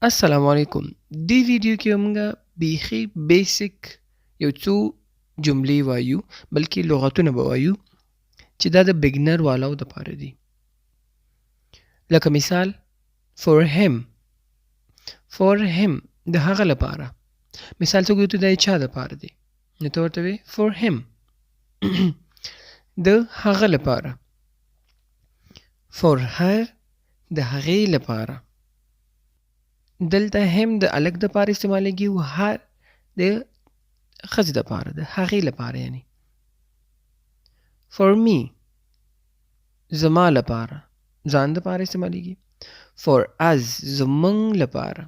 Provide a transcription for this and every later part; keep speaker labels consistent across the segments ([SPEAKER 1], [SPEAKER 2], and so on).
[SPEAKER 1] السلام علیکم. دې ویډیو کې موږ بیخي بیسیک یو څو جملې وایو بلکې لغتونه به وایو چې دا د بګنر والاو دپاره دي. لکه مثال for him د هغه لپاره. مثال څوک وایي دا د چا دپاره دی نو ته ورته وایې for him د هغه لپاره. for her د هغې لپاره. دلته هم د الګ د پاره استعمالیږي او هر د ښځې دپاره د هغې لپاره یعنی for me زما لپاره ځان دپاره استعمالیږي. for us زمونږ لپاره.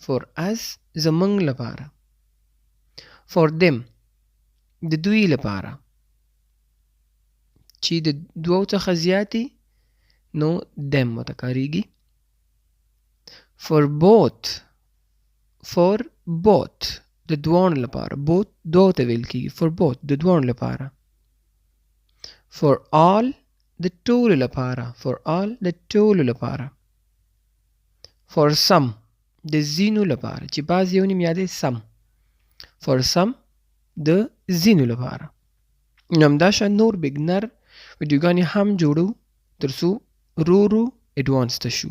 [SPEAKER 1] for us زمونږ لپاره. for them د دوی لپاره چې د دوو څخه زیاتې نو them ورته کاریږي. for both د دوانو لپاره. both دوه ته ویل کیږي. for both د دوانو لپاره. for all د ټولو لپاره. for all د ټولو لپاره. for some د ځینو لپاره چې بعض یو نیم یادې some. for some د ځینو لپاره. نو همدا شان نور بګنر ویډیوګانې هم جوړو تر څو ورو ورو اډوانس ته شو.